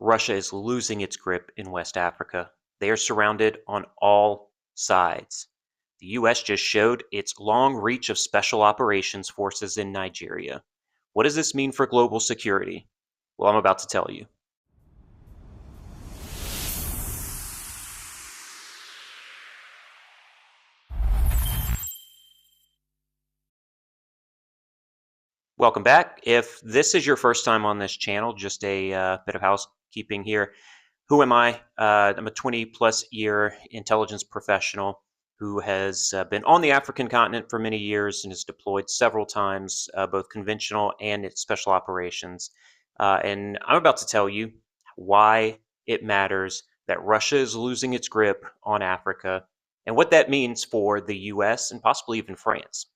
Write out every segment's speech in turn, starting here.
Russia is losing its grip in West Africa. They are surrounded on all sides. The US just showed its long reach of special operations forces in Nigeria. What does this mean for global security? Well, I'm about to tell you. Welcome back. If this is your first time on this channel, just a bit of housekeeping here. Who am I? I'm a 20 plus year intelligence professional who has been on the African continent for many years and has deployed several times, both conventional and its special operations. And I'm about to tell you why it matters that Russia is losing its grip on Africa and what that means for the US and possibly even France.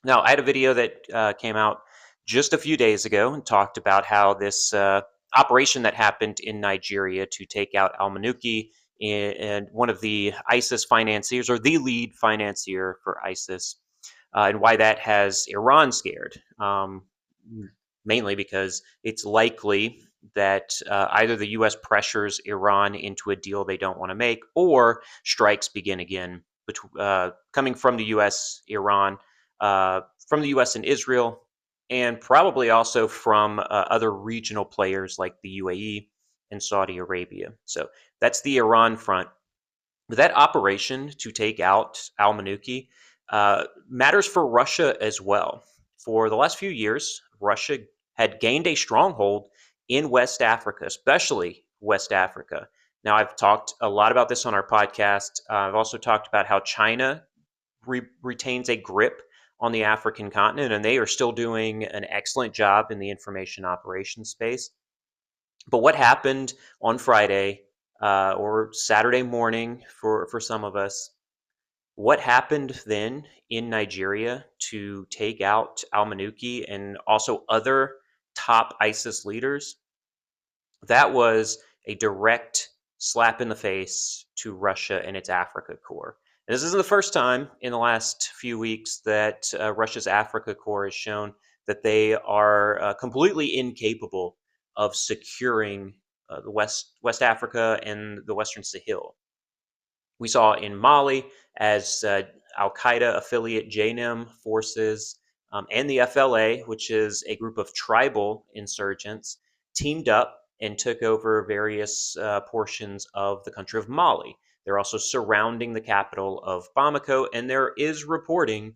Now, I had a video that came out just a few days ago and talked about how this operation that happened in Nigeria to take out Al Manuki and one of the ISIS financiers, or the lead financier for ISIS, and why that has Iran scared. Mainly because it's likely that either the U.S. pressures Iran into a deal they don't want to make, or strikes begin again coming from the U.S., Iran, from the U.S. and Israel, and probably also from other regional players like the UAE and Saudi Arabia. So that's the Iran front. But that operation to take out Al Manuki matters for Russia as well. For the last few years, Russia had gained a stronghold in West Africa, especially West Africa. Now, I've talked a lot about this on our podcast. I've also talked about how China retains a grip on the African continent, and they are still doing an excellent job in the information operations space. But what happened on Friday or Saturday morning for some of us? What happened then in Nigeria to take out Al Manuki and also other top ISIS leaders? That was a direct slap in the face to Russia and its Africa Corps. And this isn't the first time in the last few weeks that Russia's Africa Corps has shown that they are completely incapable of securing the West Africa and the Western Sahel. We saw in Mali as Al Qaeda affiliate JNIM forces and the FLA, which is a group of tribal insurgents, teamed up and took over various portions of the country of Mali. They're also surrounding the capital of Bamako, and there is reporting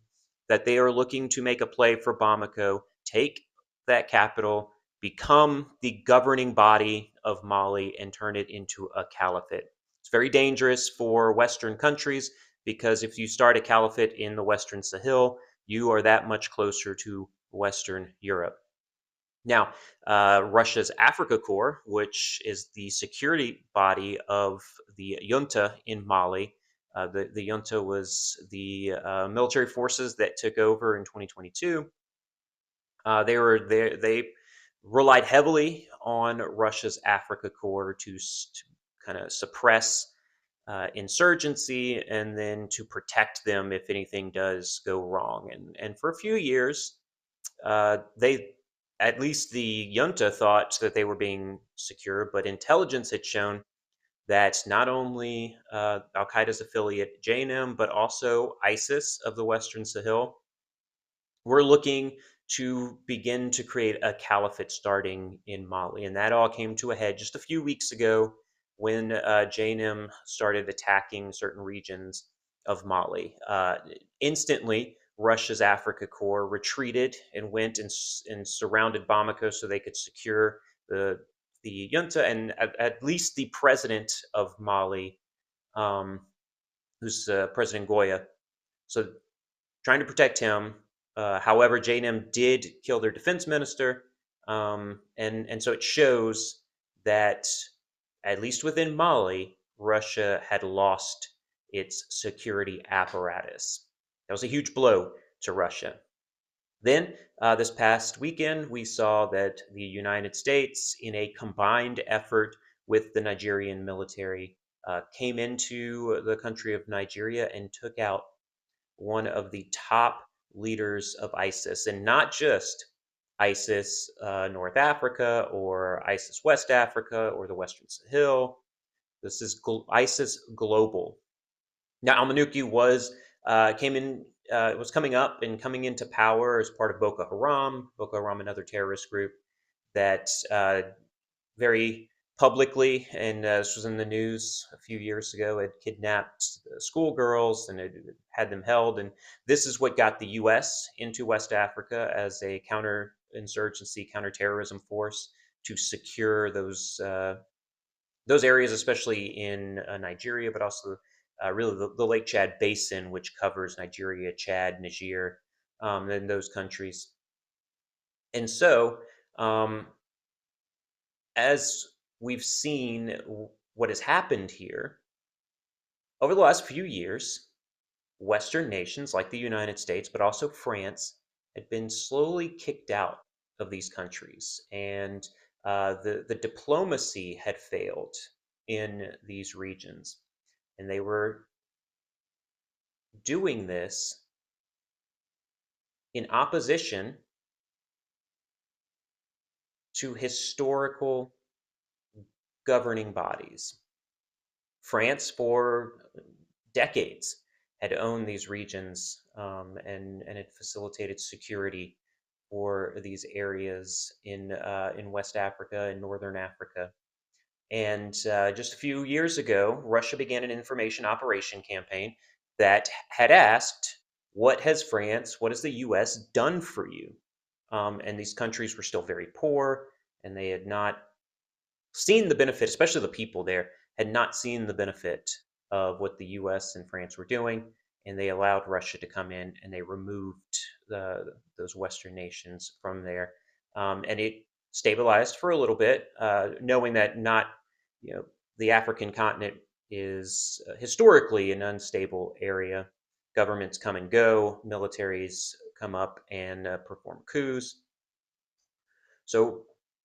that they are looking to make a play for Bamako, take that capital, become the governing body of Mali, and turn it into a caliphate. It's very dangerous for Western countries because if you start a caliphate in the Western Sahel, you are that much closer to Western Europe. Now, Russia's Africa Corps, which is the security body of the junta in Mali, the junta was the military forces that took over in 2022. They relied heavily on Russia's Africa Corps to kind of suppress insurgency and then to protect them if anything does go wrong. And for a few years, at least the junta thought that they were being secure, but intelligence had shown that not only Al Qaeda's affiliate JNIM, but also ISIS of the Western Sahel were looking to begin to create a caliphate starting in Mali. And that all came to a head just a few weeks ago when JNIM started attacking certain regions of Mali. Instantly, Russia's Africa Corps retreated and went and surrounded Bamako so they could secure the junta and at least the president of Mali, who's President Goya. So trying to protect him. However, JNIM did kill their defense minister, and so it shows that at least within Mali, Russia had lost its security apparatus. That was a huge blow to Russia. Then, this past weekend, we saw that the United States, in a combined effort with the Nigerian military, came into the country of Nigeria and took out one of the top leaders of ISIS, and not just ISIS North Africa or ISIS West Africa or the Western Sahel. This is ISIS global. Now, al-Manuki was coming up and coming into power as part of Boko Haram. Boko Haram, another terrorist group that very publicly, and this was in the news a few years ago, had kidnapped schoolgirls and had them held. And this is what got the U.S. into West Africa as a counterinsurgency, counterterrorism force to secure those areas, especially in Nigeria, but also really the Lake Chad Basin, which covers Nigeria, Chad, Niger, and those countries. And so, um, as we've seen what has happened here over the last few years, Western nations like the United States, but also France, had been slowly kicked out of these countries, and the diplomacy had failed in these regions, and they were doing this in opposition to historical governing bodies. France, for decades, had owned these regions, and had facilitated security for these areas in West Africa and Northern Africa. And just a few years ago, Russia began an information operation campaign that had asked, "What has France, what has the U.S. done for you?" And these countries were still very poor, and they had not seen the benefit, especially the people there, had not seen the benefit of what the US and France were doing. And they allowed Russia to come in and they removed those Western nations from there. And it stabilized for a little bit, knowing that not, you know, the African continent is historically an unstable area. Governments come and go, militaries come up and perform coups. So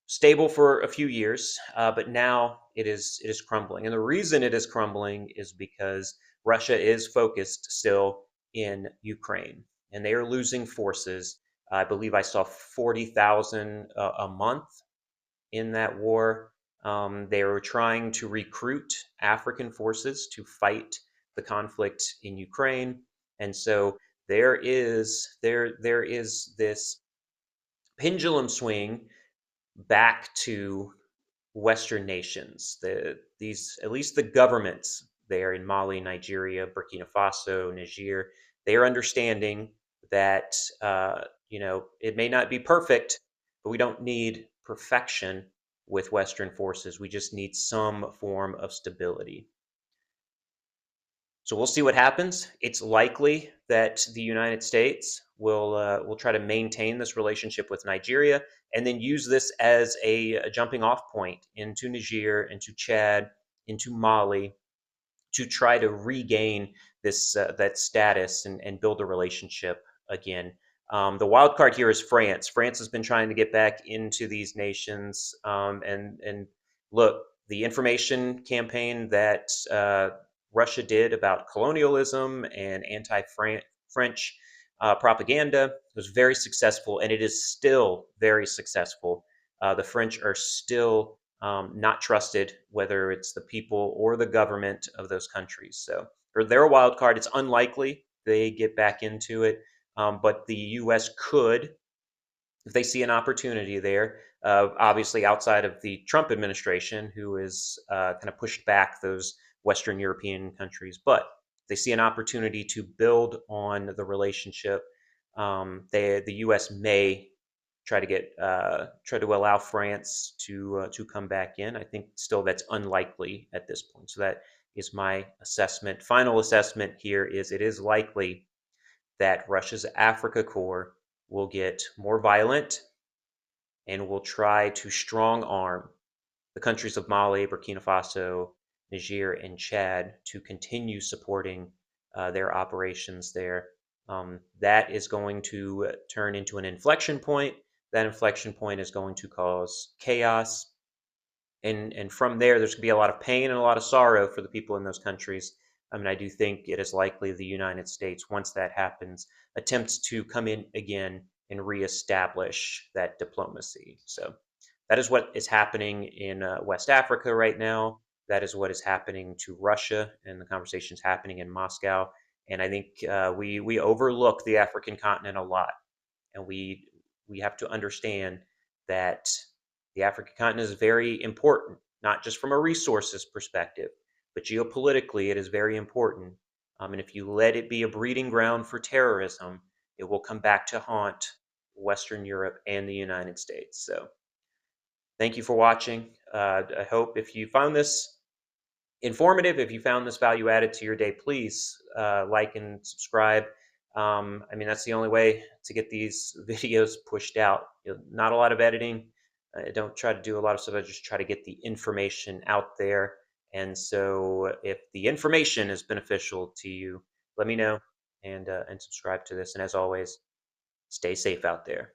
stable for a few years, but now it is crumbling. And the reason it is crumbling is because Russia is focused still in Ukraine, and they are losing forces. I believe I saw 40,000 a month in that war. They are trying to recruit African forces to fight the conflict in Ukraine, and so there is this pendulum swing back to Western nations. These, at least the governments there in Mali, Nigeria, Burkina Faso, Niger, they are understanding that it may not be perfect, but we don't need perfection with Western forces. We just need some form of stability. So we'll see what happens. It's likely that the United States will try to maintain this relationship with Nigeria and then use this as a jumping off point into Niger, into Chad, into Mali, to try to regain this that status and build a relationship again. The wild card here is France. France has been trying to get back into these nations, and look, the information campaign that Russia did about colonialism and anti-French propaganda was very successful, and it is still very successful. The French are still not trusted, whether it's the people or the government of those countries. So for their wild card, it's unlikely they get back into it, but the U.S. could, if they see an opportunity there. Obviously, outside of the Trump administration, who has kind of pushed back those Western European countries, but they see an opportunity to build on the relationship. The U.S. may try to allow France to come back in. I think still that's unlikely at this point. So that is my assessment. Final assessment here is it is likely that Russia's Africa core will get more violent and will try to strong arm the countries of Mali, Burkina Faso, Niger, and Chad to continue supporting their operations there. That is going to turn into an inflection point. That inflection point is going to cause chaos. And from there, there's going to be a lot of pain and a lot of sorrow for the people in those countries. I mean, I do think it is likely the United States, once that happens, attempts to come in again and reestablish that diplomacy. So that is what is happening in West Africa right now. That is what is happening to Russia, and the conversations happening in Moscow. And I think we overlook the African continent a lot, and we have to understand that the African continent is very important, not just from a resources perspective, but geopolitically, it is very important. And if you let it be a breeding ground for terrorism, it will come back to haunt Western Europe and the United States. So, thank you for watching. I hope if you found this informative, if you found this value added to your day, please like and subscribe. I mean, that's the only way to get these videos pushed out. Not a lot of editing. I don't try to do a lot of stuff. I just try to get the information out there. And so, if the information is beneficial to you, let me know and subscribe to this. And as always, stay safe out there.